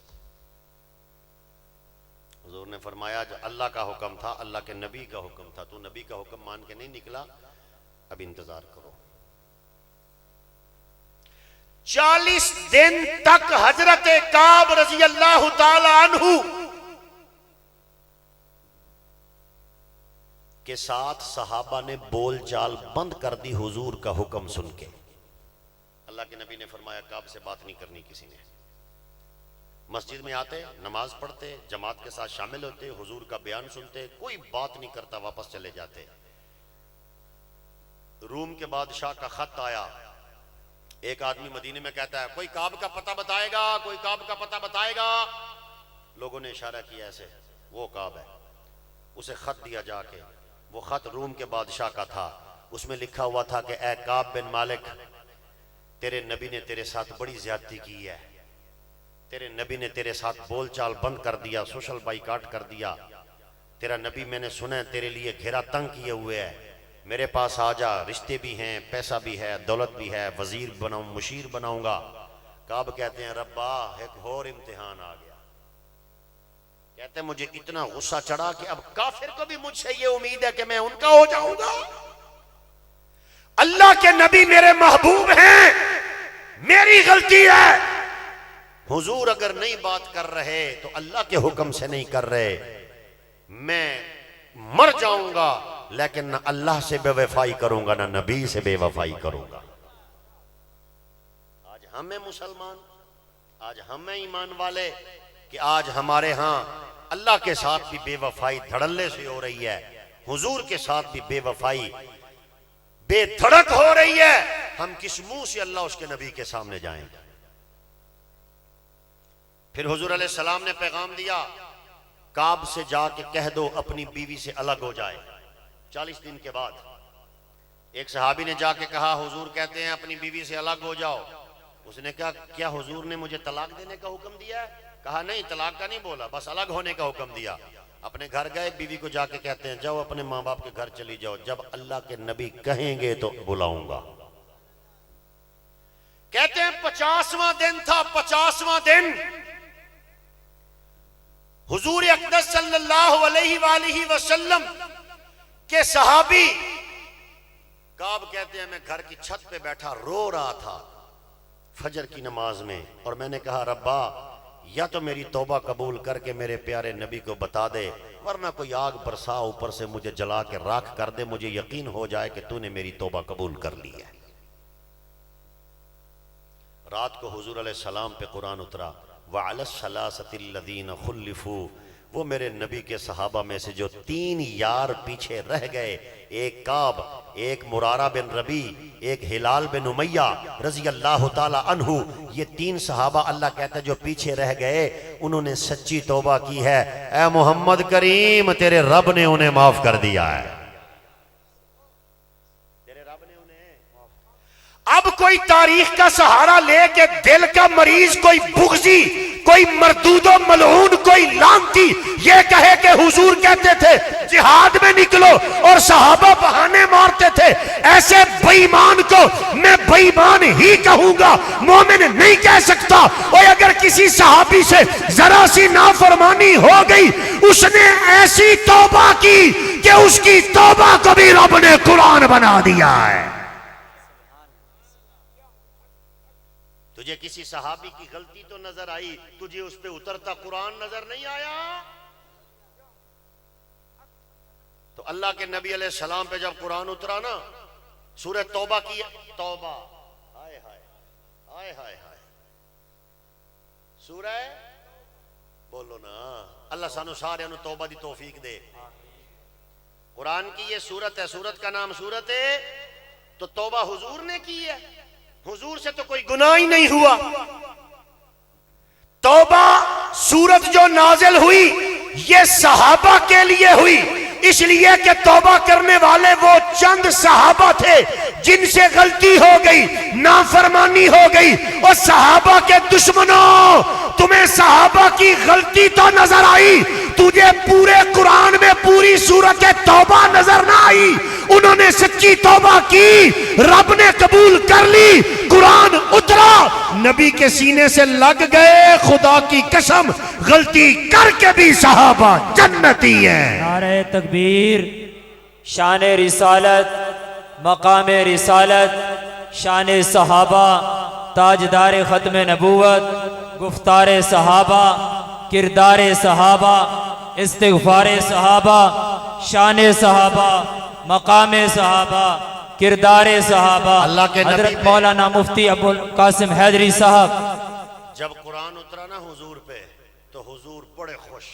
حضور نے فرمایا جو اللہ کا حکم تھا، اللہ کے نبی کا حکم تھا، تو نبی کا حکم مان کے نہیں نکلا، اب انتظار کرو۔ 40 دن تک حضرت کعب رضی اللہ تعالی عنہ کے ساتھ صحابہ نے بول چال بند کر دی حضور کا حکم سن کے۔ اللہ کے نبی نے فرمایا کعب سے بات نہیں کرنی کسی نے۔ مسجد میں آتے، نماز پڑھتے، جماعت کے ساتھ شامل ہوتے، حضور کا بیان سنتے، کوئی بات نہیں کرتا، واپس چلے جاتے۔ روم کے بادشاہ کا خط آیا، ایک آدمی مدینے میں کہتا ہے کوئی کعب کا پتہ بتائے گا، کوئی کعب کا پتہ بتائے گا۔ لوگوں نے اشارہ کیا ایسے، وہ کعب ہے۔ اسے خط دیا جا کے، وہ خط روم کے بادشاہ کا تھا، اس میں لکھا ہوا تھا کہ اے کعب بن مالک، تیرے نبی نے تیرے ساتھ بڑی زیادتی کی ہے، تیرے نبی نے تیرے ساتھ بول چال بند کر دیا، سوشل بائیکاٹ کر دیا، تیرا نبی میں نے سنا ہے تیرے لیے گھیرا تنگ کیے ہوئے ہے، میرے پاس آ جا، رشتے بھی ہیں، پیسہ بھی ہے، دولت بھی ہے، وزیر بناؤں، مشیر بناؤں گا۔ کعب کہتے ہیں ربا ایک اور امتحان آ گیا، کہتے ہیں مجھے اتنا غصہ چڑھا کہ اب کافر کو بھی مجھ سے یہ امید ہے کہ میں ان کا ہو جاؤں گا۔ اللہ کے نبی میرے محبوب ہیں، میری غلطی ہے، حضور اگر نہیں بات کر رہے تو اللہ کے حکم سے نہیں کر رہے، میں مر جاؤں گا لیکن نہ اللہ سے بے وفائی کروں گا نہ نبی سے بے وفائی کروں گا۔ آج ہم ہیں مسلمان، آج ہم ہیں ایمان والے کہ آج ہمارے ہاں اللہ کے ساتھ بھی بے وفائی دھڑلے سے ہو رہی ہے، حضور کے ساتھ بھی بے وفائی بے دھڑک ہو رہی ہے، ہم کس منہ سے اللہ اس کے نبی کے سامنے جائیں گے؟ پھر حضور علیہ السلام نے پیغام دیا کعب سے جا کے کہہ دو اپنی بیوی سے الگ ہو جائے۔ 40 دن کے بعد ایک صحابی نے جا کے کہا حضور کہتے ہیں اپنی بیوی سے الگ ہو جاؤ۔ اس نے کہا کیا حضور نے مجھے طلاق دینے کا حکم دیا ہے؟ کہا نہیں، طلاق کا نہیں بولا، بس الگ ہونے کا حکم دیا۔ اپنے گھر گئے، بیوی کو جا کے کہتے ہیں جاؤ اپنے ماں باپ کے گھر چلی جاؤ، جب اللہ کے نبی کہیں گے تو بلاؤں گا۔ کہتے ہیں 50واں دن تھا، 50واں دن حضور اقدس صلی اللہ علیہ وآلہ وسلم کے صحابی کعب کہتے ہیں میں گھر کی چھت پہ بیٹھا رو رہا تھا فجر کی نماز میں، اور میں نے کہا ربا یا تو میری توبہ قبول کر کے میرے پیارے نبی کو بتا دے، ورنہ کوئی آگ برسا اوپر سے مجھے جلا کے راکھ کر دے، مجھے یقین ہو جائے کہ تو نے میری توبہ قبول کر لی ہے۔ رات کو حضور علیہ السلام پہ قرآن اترا، وَعَلَى الثَّلَاثَةِ الَّذِينَ خُلِّفُوا، وہ میرے نبی کے صحابہ میں سے جو 3 یار پیچھے رہ گئے، ایک کعب، ایک مرارہ بن ربی، ایک ہلال بن امیہ رضی اللہ تعالی عنہ، یہ 3 صحابہ اللہ کہتا ہے جو پیچھے رہ گئے انہوں نے سچی توبہ کی ہے، اے محمد کریم تیرے رب نے انہیں معاف کر دیا ہے۔ اب کوئی تاریخ کا سہارا لے کے دل کا مریض، کوئی بغضی، کوئی مردود و ملعون، کوئی لعنتی یہ کہے کہ حضور کہتے تھے جہاد میں نکلو اور صحابہ بہانے مارتے تھے، ایسے بے ایمان کو میں بے ایمان ہی کہوں گا، مومن نہیں کہہ سکتا۔ اور اگر کسی صحابی سے ذرا سی نافرمانی ہو گئی، اس نے ایسی توبہ کی کہ اس کی توبہ کو بھی رب نے قرآن بنا دیا ہے۔ تجھے کسی صحابی کی غلطی تو نظر آئی، تجھے اس پہ اترتا قرآن نظر نہیں آیا؟ تو اللہ کے نبی علیہ السلام پہ جب قرآن اترا نا سورہ توبہ کی توبہ ہائے ہائے ہائے ہائے ہائے سورہ بولو نا اللہ سانو سارے انہوں توبہ دی توفیق دے. قرآن کی یہ سورت ہے, سورت کا نام سورت ہے, تو توبہ حضور نے کی ہے. حضور سے تو کوئی گناہ ہی نہیں ہوا. توبہ سورت جو نازل ہوئی یہ صحابہ کے لیے ہوئی, اس لیے کہ توبہ کرنے والے وہ چند صحابہ تھے جن سے غلطی ہو گئی, نافرمانی ہو گئی. اور صحابہ کے دشمنوں, تمہیں صحابہ کی غلطی تو نظر آئی, تجھے پورے قرآن میں پوری سورت توبہ نظر نہ آئی. انہوں نے سچی توبہ کی, رب نے قبول کر لی, قرآن اترا, نبی کے سینے سے لگ گئے. خدا کی قسم غلطی کر کے بھی صحابہ جنتی ہیں. نعرہ تکبیر. شان رسالت, مقام رسالت, شان صحابہ, تاجدار ختم نبوت, گفتار صحابہ, کردار صحابہ, استغفار صحابہ, شان صحابہ, مقام صحابہ, کردار صحابہ. اللہ کے نبی حضرت پہ مولانا مفتی ابو القاسم حیدری صاحب, جب قرآن اترا نا حضور پہ تو حضور بڑے خوش.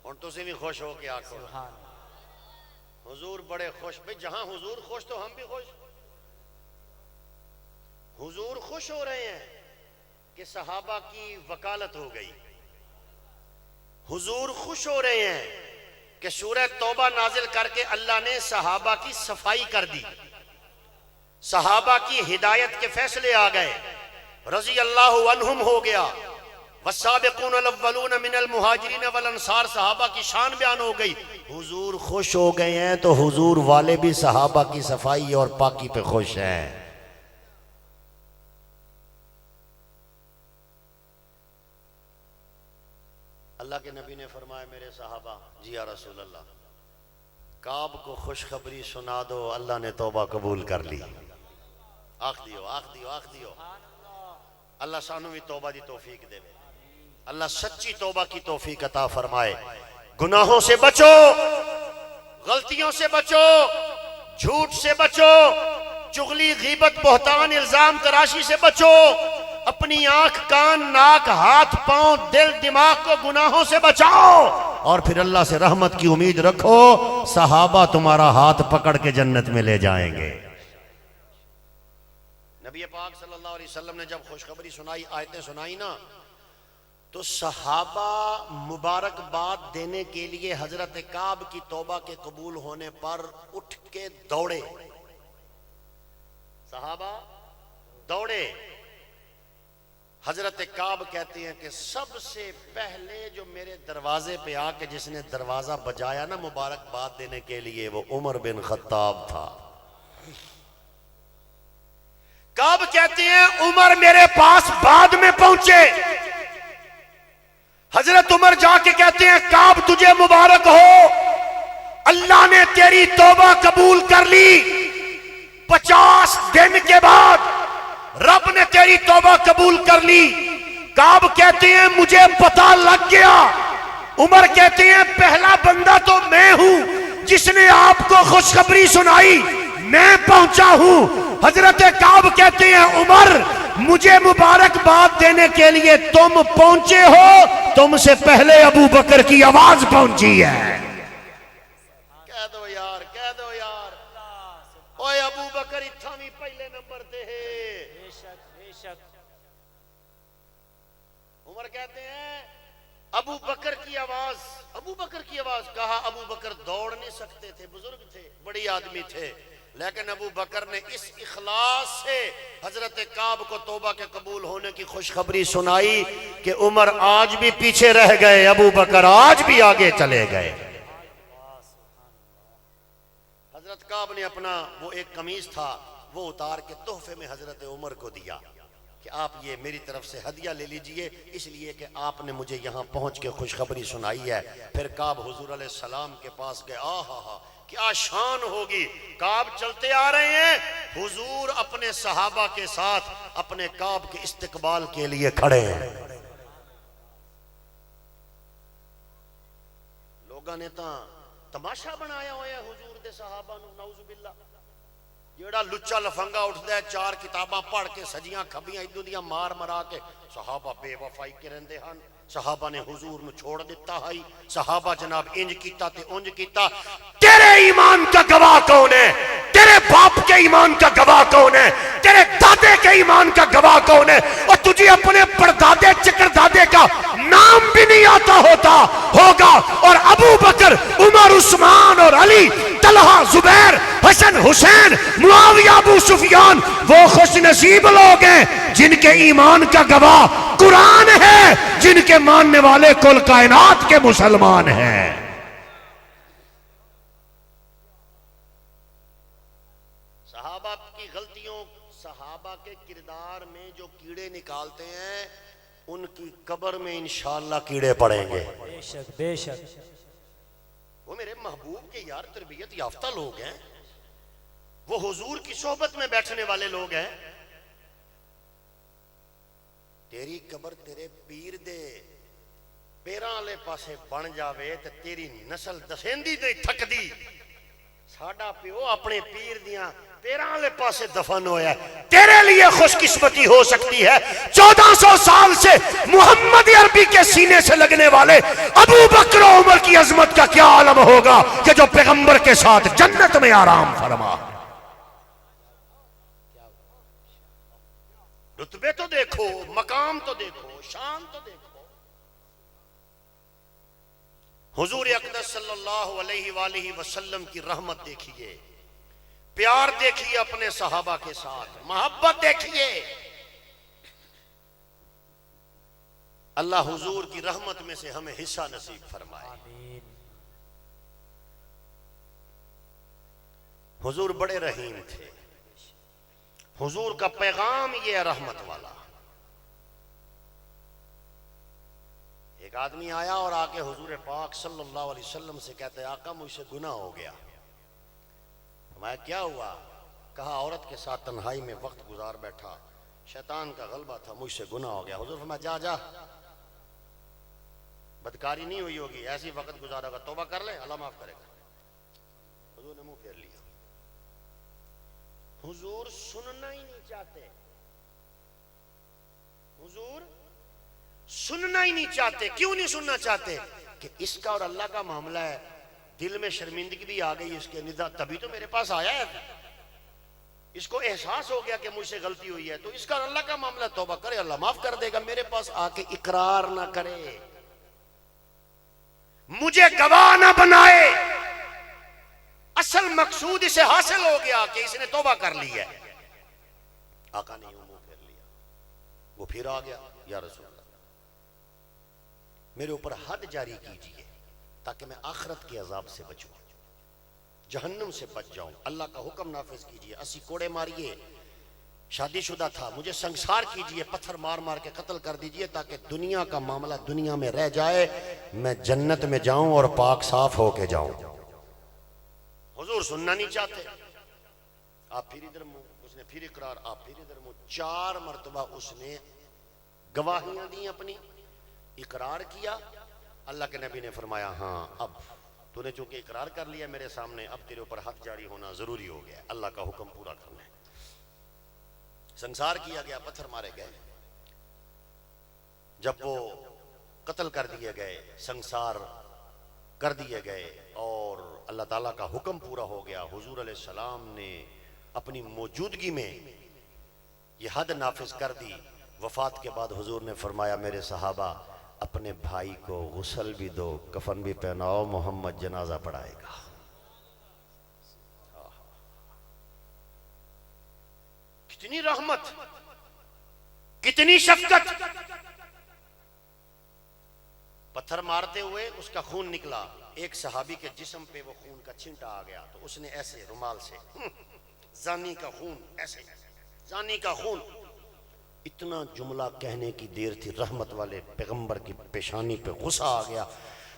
اور تسی بھی خوش ہو کے آکھو حضور بڑے خوش. بھئی جہاں حضور خوش تو ہم بھی خوش. حضور خوش ہو رہے ہیں کہ صحابہ کی وکالت ہو گئی. حضور خوش ہو رہے ہیں کہ سورہ توبہ نازل کر کے اللہ نے صحابہ کی صفائی کر دی, صحابہ کی ہدایت کے فیصلے آ گئے, رضی اللہ عنہم ہو گیا, والسابقون الاولون من المہاجرین والانصار, صحابہ کی شان بیان ہو گئی. حضور خوش ہو گئے ہیں تو حضور والے بھی صحابہ کی صفائی اور پاکی پہ خوش ہیں. اللہ کے نبی نے فرمایا میرے صحابہ, جی یا رسول اللہ, کعب کو خوشخبری سنا دو, اللہ نے توبہ قبول کر لی. آخ دیو آخ دیو آخ دیو. اللہ سانو بھی توبہ دی توفیق دے, اللہ سچی توبہ کی توفیق عطا فرمائے. گناہوں سے بچو, غلطیوں سے بچو, جھوٹ سے بچو, چغلی, غیبت, بہتان, الزام تراشی سے بچو. اپنی آنکھ, کان, ناک, ہاتھ, پاؤں, دل, دماغ کو گناہوں سے بچاؤ, اور پھر اللہ سے رحمت کی امید رکھو. صحابہ تمہارا ہاتھ پکڑ کے جنت میں لے جائیں گے. نبی پاک صلی اللہ علیہ وسلم نے جب خوشخبری سنائی, آیتیں سنائی نا, تو صحابہ مبارکباد دینے کے لیے حضرت کعب کی توبہ کے قبول ہونے پر اٹھ کے دوڑے. صحابہ دوڑے. حضرت کعب کہتے ہیں کہ سب سے پہلے جو میرے دروازے پہ آ کے جس نے دروازہ بجایا نا مبارکباد دینے کے لیے, وہ عمر بن خطاب تھا. کعب کہتے ہیں عمر میرے پاس بعد میں پہنچے. حضرت عمر جا کے کہتے ہیں کعب تجھے مبارک ہو, اللہ نے تیری توبہ قبول کر لی. 50 دن کے بعد رب نے تیری توبہ قبول کر لی. کعب کہتے ہیں مجھے پتہ لگ گیا. عمر کہتے ہیں پہلا بندہ تو میں ہوں جس نے آپ کو خوشخبری سنائی, میں پہنچا ہوں. حضرت کعب کہتے ہیں عمر مجھے مبارکباد دینے کے لیے تم پہنچے ہو, تم سے پہلے ابو بکر کی آواز پہنچی ہے. کہہ دو یار, کہہ دو یار, اوے ابو بکر اتھا بھی پہلے نمبر تے ہے. عمر کہتے ہیں ابو بکر کی آواز, ابو بکر کی آواز. کہا ابو بکر دوڑ نہیں سکتے تھے, بزرگ تھے, بڑی آدمی تھے, لیکن ابو بکر نے اس اخلاص سے حضرت کعب کو توبہ کے قبول ہونے کی خوشخبری سنائی کہ عمر آج بھی پیچھے رہ گئے, ابو بکر آج بھی آگے چلے گئے. حضرت کعب نے اپنا وہ ایک قمیص تھا وہ اتار کے تحفے میں حضرت عمر کو دیا کہ آپ یہ میری طرف سے ہدیہ لے لیجئے, اس لیے کہ آپ نے مجھے یہاں پہنچ کے خوشخبری سنائی ہے. پھر کعب حضور علیہ السلام کے پاس گئے. آہا کیا شان ہوگی. کعب چلتے آ رہے ہیں, حضور اپنے صحابہ کے ساتھ اپنے کعب کے استقبال کے لیے کھڑے ہیں. لوگوں نے تماشا بنایا ہوا ہے حضور دے صحابہ نو نعوذ باللہ جیڑا لچا لفنگا اٹھدا ہے چار کتاباں پڑھ کے سجیاں کھبیاں ادو دیاں مار مرا کے صحابہ بے وفائی کرندے ہن صحابہ نے حضور نو چھوڑ دیتا ہے صحابہ جناب انج کیتا تے انج کیتا تیرے ایمان کا گواہ کون ہے تیرے باپ کے ایمان کا گواہ کون ہے تیرے دادے کے ایمان کا گواہ کون ہے اور تجھے اپنے پردادے چکر دادے کا نام بھی نہیں آتا ہوگا اور ابو بکر عمر عثمان اور علی طلحہ زبیر حسن حسین معاویہ ابو سفیان وہ خوش نصیب لوگ ہیں جن کے ایمان کا گواہ قرآن ہے جن کے ماننے والے کل کائنات کے مسلمان ہیں صحابہ کی غلطیوں صحابہ کے کردار میں جو کیڑے نکالتے ہیں ان کی قبر میں انشاءاللہ کیڑے پڑیں گے بے شک بے شک وہ میرے محبوب کے یار تربیت یافتہ لوگ ہیں وہ حضور کی صحبت میں بیٹھنے والے لوگ ہیں تیری قبر تیرے پیر دے پیراں والے پاسے بن جاوے تے تیری نسل دسیندی دے تھک دی ساڈا پیو اپنے پیر دیاں پیراں والے پاسے دفن ہویا ہے تیرے لیے خوش قسمتی ہو سکتی ہے 1400 سال سے محمد عربی کے سینے سے لگنے والے ابو بکر و عمر کی عظمت کا کیا عالم ہوگا کہ جو پیغمبر کے ساتھ جنت میں آرام فرما رتبے تو دیکھو مقام تو دیکھو شان تو دیکھو حضور اقدس صلی اللہ علیہ وآلہ وسلم کی رحمت دیکھیے پیار دیکھیے اپنے صحابہ کے ساتھ محبت دیکھیے اللہ حضور کی رحمت میں سے ہمیں حصہ نصیب فرمائے حضور بڑے رحیم تھے حضور کا پیغام یہ ہے رحمت والا ایک آدمی آیا اور آکے حضور پاک صلی اللہ علیہ وسلم سے کہتے ہیں آقا مجھ سے گناہ ہو گیا فرمایا کیا ہوا کہا عورت کے ساتھ تنہائی میں وقت گزار بیٹھا شیطان کا غلبہ تھا مجھ سے گناہ ہو گیا حضور فرمایا جا بدکاری نہیں ہوئی ہوگی ایسی وقت گزارا گا توبہ کر لے اللہ معاف کرے گا حضور نے منہ پھیر لیا حضور سننا ہی نہیں چاہتے حضور سننا ہی نہیں چاہتے کیوں نہیں سننا چاہتے کہ اس کا اور اللہ کا معاملہ ہے دل میں شرمندگی بھی آ گئی اس کے ندا تبھی تو میرے پاس آیا ہے اس کو احساس ہو گیا کہ مجھ سے غلطی ہوئی ہے تو اس کا اور اللہ کا معاملہ توبہ کرے اللہ معاف کر دے گا میرے پاس آ کے اقرار نہ کرے مجھے گواہ نہ بنائے اصل مقصود اسے حاصل ہو گیا کہ اس نے توبہ کر لی ہے آقا نے یوں منہ پھیر لیا وہ پھر آ گیا یا رسول اللہ میرے اوپر حد جاری کیجئے تاکہ میں آخرت کے عذاب سے بچوں جہنم سے بچ جاؤں اللہ کا حکم نافذ کیجئے 80 کوڑے ماریے شادی شدہ تھا مجھے سنسار کیجئے پتھر مار مار کے قتل کر دیجئے تاکہ دنیا کا معاملہ دنیا میں رہ جائے میں جنت میں جاؤں اور پاک صاف ہو کے جاؤں حضور سننا نہیں چاہتے آپ پھر ادھر منہ اس نے پھر اقرار آپ پھر ادھر منہ 4 مرتبہ اس نے گواہیاں دی اپنی اقرار کیا اللہ کے نبی نے فرمایا ہاں اب تو نے چونکہ اقرار کر لیا میرے سامنے اب تیرے اوپر حد جاری ہونا ضروری ہو گیا اللہ کا حکم پورا کرنا ہے سنسار کیا گیا پتھر مارے گئے جب وہ قتل کر دیے گئے سنسار کر دیے گئے اور اللہ تعالیٰ کا حکم پورا ہو گیا حضور علیہ السلام نے اپنی موجودگی میں یہ حد نافذ کر دی وفات کے بعد حضور نے فرمایا میرے صحابہ اپنے بھائی کو غسل بھی دو کفن بھی پہناؤ محمد جنازہ پڑھائے گا کتنی رحمت کتنی شفقت پتھر مارتے ہوئے اس کا خون نکلا ایک صحابی کے جسم پہ وہ خون کا چھنٹا آ گیا تو اس نے ایسے رومال سے زانی کا خون ایسے زانی کا خون اتنا جملہ کہنے کی دیر تھی رحمت والے پیغمبر کی پیشانی پہ غصہ آ گیا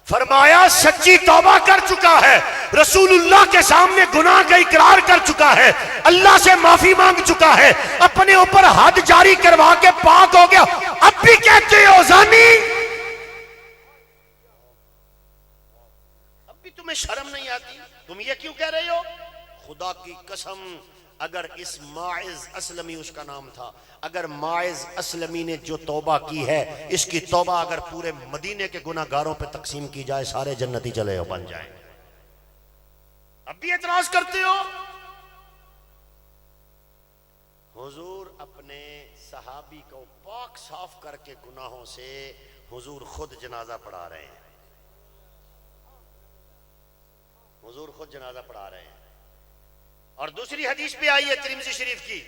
فرمایا سچی توبہ کر چکا ہے رسول اللہ کے سامنے گناہ کا اقرار کر چکا ہے اللہ سے معافی مانگ چکا ہے اپنے اوپر حد جاری کروا کے پاک ہو گیا اب بھی کہتے ہو زانی اب بھی تم تمہیں شرم نہیں آتی؟ تم یہ کیوں کہہ رہے ہو؟ خدا کی قسم اگر اس ماعز اسلمی اس کا نام تھا، اگر ماعز اسلمی نے جو توبہ کی ہے، اس کی توبہ اگر پورے مدینے کے گناہ گاروں پہ تقسیم کی جائے، سارے جنتی چلے ہو بن جائیں۔ اب بھی اعتراض کرتے ہو؟ حضور اپنے صحابی کو پاک صاف کر کے گناہوں سے حضور خود جنازہ پڑھا رہے ہیں، حضور خود جنازہ پڑھا رہے ہیں۔ اور دوسری حدیث پہ آئی ہے ترمذی شریف کی،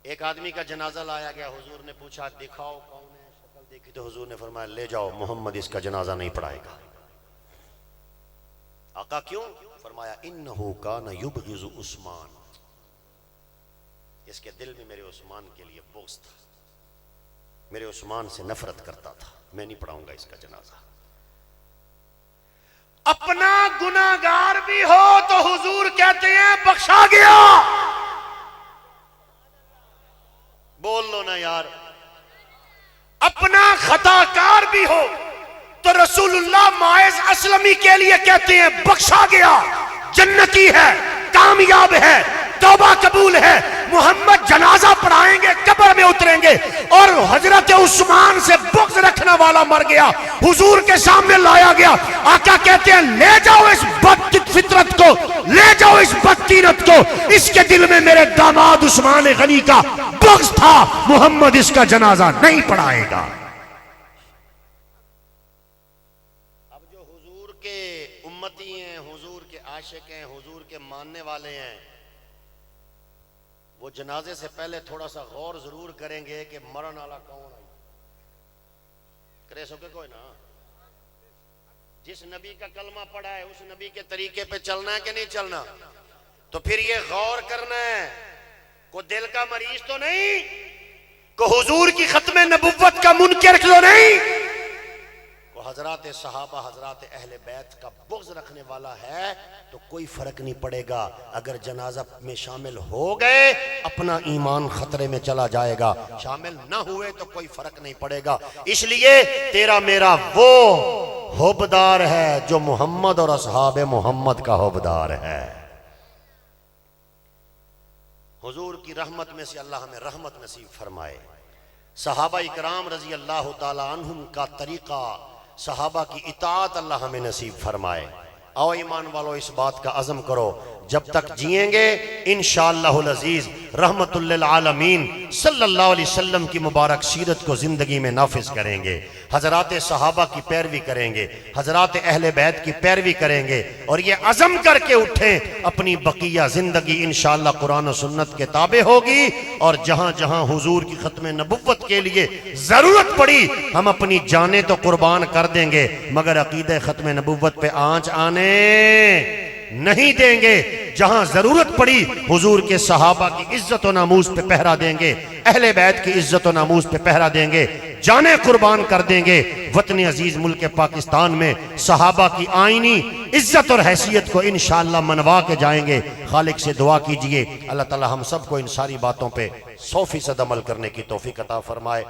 ایک آدمی کا جنازہ لایا گیا، حضور نے پوچھا دکھاؤ کون ہے، شکل دیکھی تو حضور نے فرمایا لے جاؤ، محمد اس کا جنازہ نہیں پڑھائے گا۔ آقا کیوں؟ فرمایا انہو کان یبغض عثمان، اس کے دل میں میرے عثمان کے لیے بغض تھا، میرے عثمان سے نفرت کرتا تھا، میں نہیں پڑھاؤں گا اس کا جنازہ۔ اپنا گناہگار بھی ہو تو حضور کہتے ہیں بخشا گیا۔ بول لو نا یار، اپنا خطا کار بھی ہو تو رسول اللہ ماعز اسلمی کے لیے کہتے ہیں بخشا گیا، جنتی ہے، کامیاب ہے، توبہ قبول ہے، محمد جنازہ پڑھائیں گے، قبر میں اتریں گے۔ اور حضرت عثمان سے بغض رکھنے والا مر گیا، حضور کے سامنے لایا گیا، آقا کہتے ہیں لے جاؤ اس بد فطرت کو، لے جاؤ اس بدتینت کو، اس کے دل میں میرے داماد عثمان غنی کا بغض تھا، محمد اس کا جنازہ نہیں پڑھائے گا۔ اب جو حضور کے امتی ہیں، حضور کے عاشق ہیں، حضور کے ماننے والے ہیں، وہ جنازے سے پہلے تھوڑا سا غور ضرور کریں گے کہ مرن والا کون ہے۔ کرے سو کہ کوئی نا، جس نبی کا کلمہ پڑھا ہے اس نبی کے طریقے پہ چلنا ہے کہ نہیں چلنا؟ تو پھر یہ غور کرنا ہے، کوئی دل کا مریض تو نہیں، کوئی حضور کی ختم نبوت کا منکر تو نہیں، کوئی حضرات صحابہ حضرات اہل بیت کا بغض رکھنے والا ہے، تو کوئی فرق نہیں پڑے گا، اگر جنازہ میں شامل ہو گئے اپنا ایمان خطرے میں چلا جائے گا، شامل نہ ہوئے تو کوئی فرق نہیں پڑے گا۔ اس لیے تیرا میرا وہ حبدار ہے جو محمد اور اصحاب محمد کا حبدار ہے۔ حضور کی رحمت میں سے اللہ ہمیں رحمت نصیب فرمائے۔ صحابہ اکرام رضی اللہ تعالی عنہم کا طریقہ، صحابہ کی اطاعت اللہ ہمیں نصیب فرمائے۔ آؤ ایمان والو اس بات کا عزم کرو، جب تک جئیں گے انشاءاللہ العزیز رحمت للعالمین صلی اللہ علیہ وسلم کی مبارک سیرت کو زندگی میں نافذ کریں گے، حضرات صحابہ کی پیروی کریں گے، حضرات اہل بیت کی پیروی کریں گے، اور یہ عزم کر کے اٹھیں اپنی بقیہ زندگی انشاءاللہ قرآن و سنت کے تابع ہوگی، اور جہاں جہاں حضور کی ختم نبوت کے لیے ضرورت پڑی ہم اپنی جانیں تو قربان کر دیں گے، مگر عقیدہ ختم نبوت پہ آنچ آنے نہیں دیں گے۔ جہاں ضرورت پڑی حضور کے صحابہ کی عزت و ناموس پہ پہرا دیں گے، اہل بیت کی عزت و ناموس پہ پہرا دیں گے، جانیں قربان کر دیں گے۔ وطن عزیز ملک پاکستان میں صحابہ کی آئینی عزت اور حیثیت کو انشاءاللہ منوا کے جائیں گے۔ خالق سے دعا کیجئے اللہ تعالی ہم سب کو ان ساری باتوں پہ 100% عمل کرنے کی توفیق عطا فرمائے۔